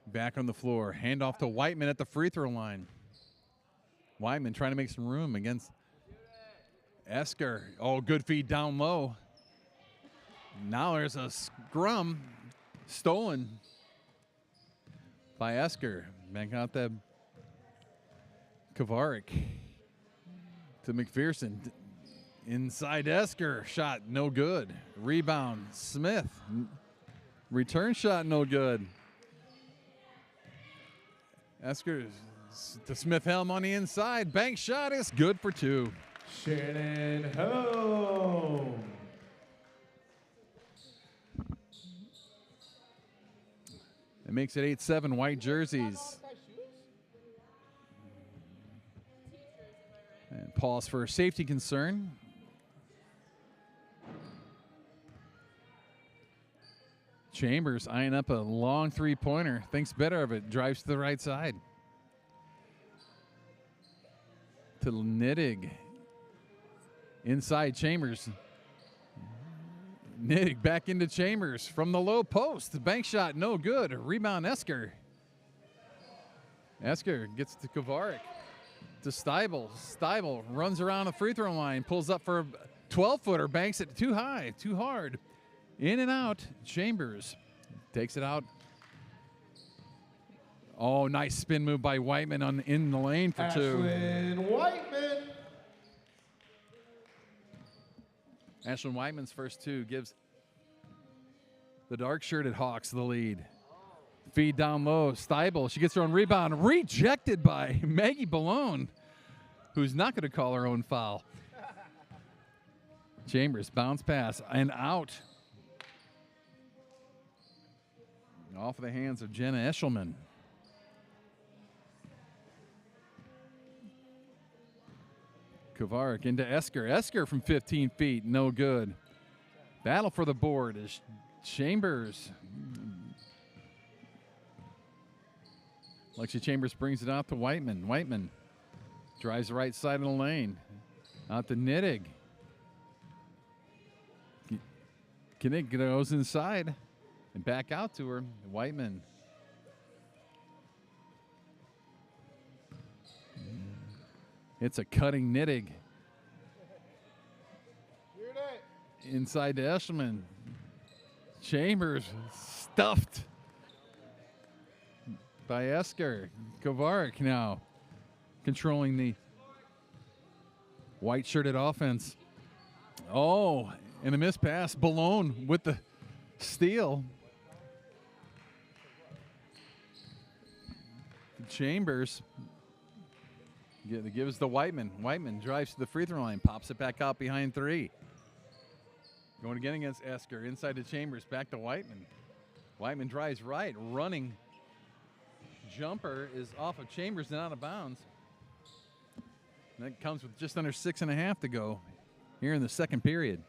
Back on the floor. Hand off to Whiteman at the free throw line. Whiteman trying to make some room against Esker. Oh, good feed down low. Now there's a scrum stolen by Esker. Back out to Kavarik to McPherson. Inside Esker. Shot no good. Rebound Smith. Return shot no good. Esker to Smith Helm on the inside. Bank shot is good for 2. Shannon Helm. It makes it 8-7 white jerseys. And pause for a safety concern. Chambers eyeing up a long three-pointer. Thinks better of it. Drives to the right side. To Nittig. Inside Chambers. Nittig back into Chambers from the low post. Bank shot no good. Rebound Esker. Esker gets to Kavarik. To Steibel. Steibel runs around the free throw line. Pulls up for a 12-footer. Banks it too high. Too hard. In and out, Chambers takes it out. Oh, nice spin move by Whiteman in the lane for 2. Ashlyn Whiteman. Ashlyn Whiteman's first 2 gives the dark-shirted Hawks the lead. feed down low. Steibel, she gets her own rebound. Rejected by Maggie Ballone, who's not going to call her own foul. Chambers, bounce pass, and out. Off of the hands of Jenna Eshelman. Kovarik into Esker. Esker from 15 feet, no good. Battle for the board is Chambers. Lexi Chambers brings it out to Whiteman. Whiteman drives the right side of the lane. Out to Nittig. Kinnick goes inside and back out to her. Whiteman. It's a cutting Nittig. Inside to Eshelman. Chambers stuffed by Esker. Kovarik now controlling the white-shirted offense. Oh, and a missed pass. Ballone with the steal. Chambers gives the Whiteman. Whiteman drives to the free throw line, pops it back out behind three. Going again against Esker. Inside to Chambers, back to Whiteman. Whiteman drives right, running. Jumper is off of Chambers and out of bounds. And that comes with just under 6.5 to go here in the second period.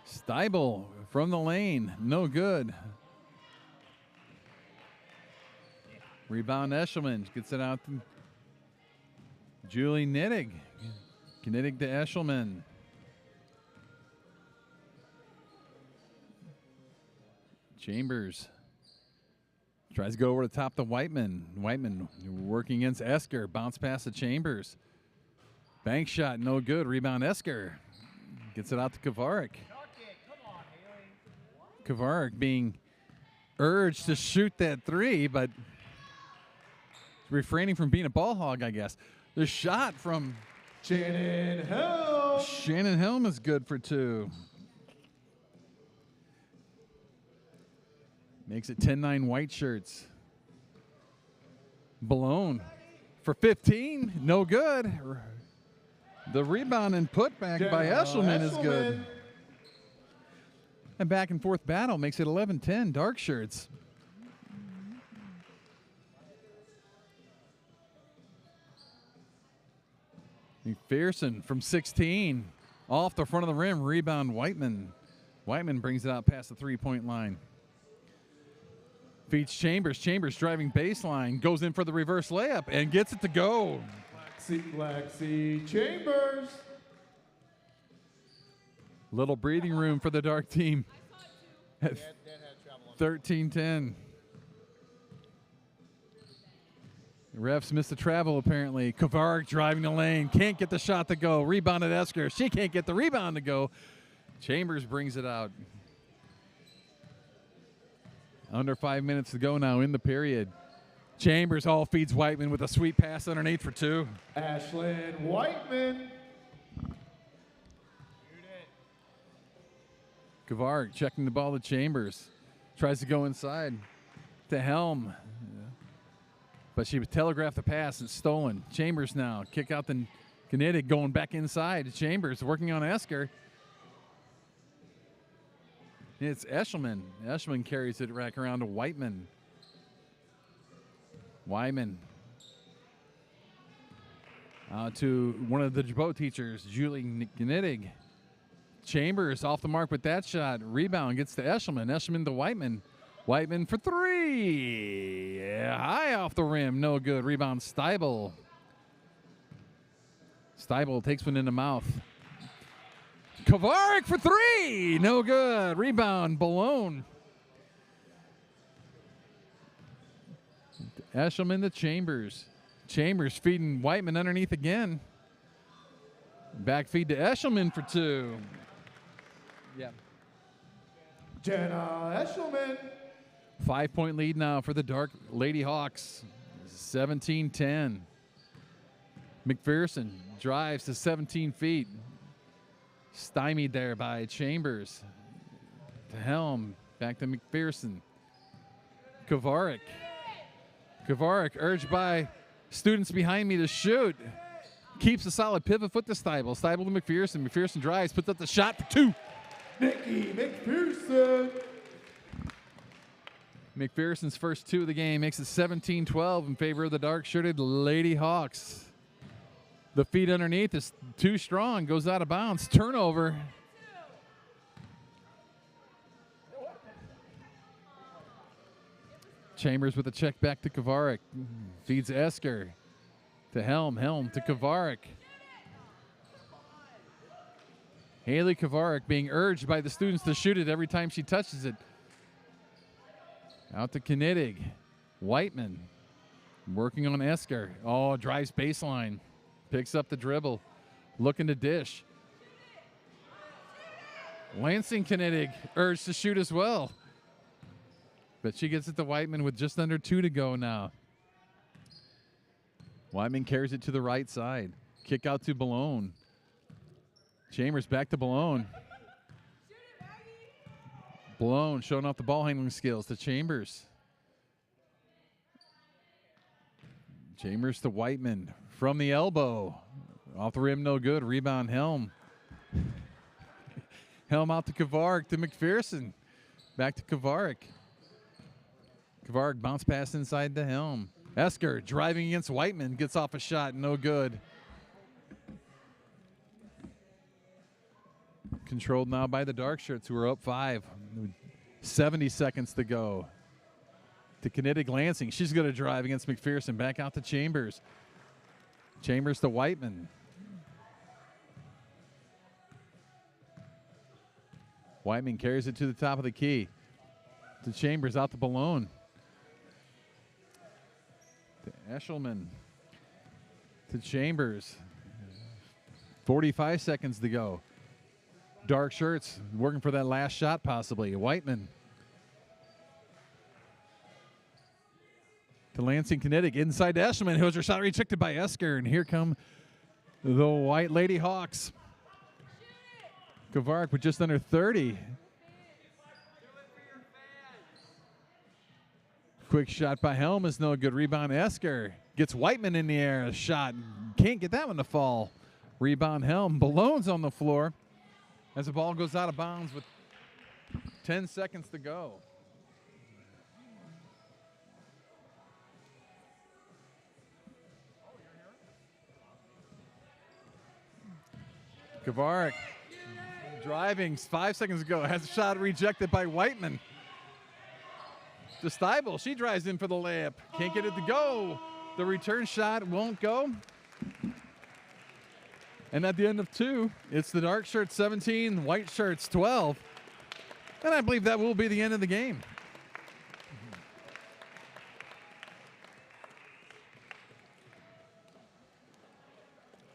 Steibel from the lane, no good. Rebound Eshelman gets it out to Julie Nittig. Nittig to Eshelman. Chambers tries to go over the top to Whiteman. Whiteman working against Esker. Bounce pass to Chambers. Bank shot, no good. Rebound Esker. Gets it out to Kovarik. Kovarik being urged to shoot that three, but refraining from being a ball hog, I guess. The shot from Shannon Helm. Shannon Helm is good for two. Makes it 10-9 white shirts. Ballone for 15, no good. The rebound and putback by Eshelman is good. And back and forth battle makes it 11-10 dark shirts. McPherson from 16. Off the front of the rim, rebound Whiteman. Whiteman brings it out past the three-point line. Feeds Chambers. Chambers driving baseline. Goes in for the reverse layup and gets it to go. Lexi Chambers. Little breathing room for the dark team. 13-10. Refs missed the travel, apparently. Kovarik driving the lane. Can't get the shot to go. Rebounded Esker. She can't get the rebound to go. Chambers brings it out. Under 5 minutes to go now in the period. Chambers all feeds Whiteman with a sweet pass underneath for two. Ashlyn Whiteman. Kovarik checking the ball to Chambers. Tries to go inside to Helm. But she would telegraph the pass and stolen. Chambers now. Kick out the Kinnick going back inside. Chambers working on Esker. It's Eshelman. Eshelman carries it back around to Whiteman. Wyman. To one of the Gibault teachers, Julie Knittig. Chambers off the mark with that shot. Rebound gets to Eshelman. Eshelman to Whiteman. Whiteman for three. Yeah, high off the rim. No good. Rebound Steibel. Steibel takes one in the mouth. Kovarik for three. No good. Rebound Ballone. Eshelman to Chambers. Chambers feeding Whiteman underneath again. Back feed to Eshelman for two. Yeah. Jenna Eshelman. 5-point lead now for the Dark Lady Hawks. 17-10. McPherson drives to 17 feet. Stymied there by Chambers. To Helm. Back to McPherson. Kovarik. Kovarik urged by students behind me to shoot. Keeps a solid pivot foot to Steibel. Steibel to McPherson. McPherson drives, puts up the shot for 2. Nikki McPherson. McPherson's first 2 of the game makes it 17-12 in favor of the dark-shirted Lady Hawks. The feet underneath is too strong, goes out of bounds. Turnover. Chambers with a check back to Kovarik. Feeds Esker to Helm. Helm to Kovarik. Haley Kovarik being urged by the students to shoot it every time she touches it. Out to Knidig. Whiteman working on Esker. Oh, drives baseline. Picks up the dribble. Looking to dish. Lansing Knidig urged to shoot as well. But she gets it to Whiteman with just under 2 to go now. Whiteman carries it to the right side. Kick out to Malone. Chambers back to Malone. Malone showing off the ball handling skills to Chambers. Chambers to Whiteman from the elbow. Off the rim, no good. Rebound, Helm. Helm out to Kovarik to McPherson. Back to Kovarik. Kovarik bounce pass inside the Helm. Esker driving against Whiteman. Gets off a shot, no good. Controlled now by the Dark Shirts, who are up 5. 70 seconds to go. To Knidig Lansing. She's going to drive against McPherson. Back out to Chambers. Chambers to Whiteman. Whiteman carries it to the top of the key. To Chambers, out to Malone. To Eshelman. To Chambers. 45 seconds to go. Dark Shirts working for that last shot possibly. Whiteman. To Lansing Knidig. Inside to Eshelman. Who's her shot rejected by Esker. And here come the White Lady Hawks. Kovarik with just under 30. Quick shot by Helm is no good. Rebound Esker. Gets Whiteman in the air. A shot. Can't get that one to fall. Rebound Helm. Malone's on the floor as the ball goes out of bounds with 10 seconds to go. Kovarik driving 5 seconds ago. Has a shot rejected by Whiteman. To Steibel. She drives in for the layup. Can't get it to go. The return shot won't go. And at the end of 2, it's the Dark Shirts 17, White Shirts 12. And I believe that will be the end of the game.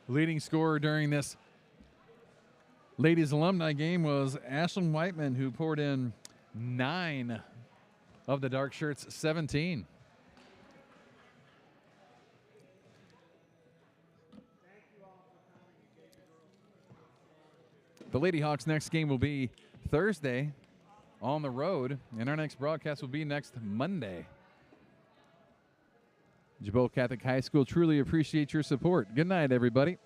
Leading scorer during this ladies alumni game was Ashlyn Whiteman, who poured in 9 of the Dark Shirts 17. The Lady Hawks' next game will be Thursday on the road, and our next broadcast will be next Monday. Gibault Catholic High School truly appreciates your support. Good night, everybody.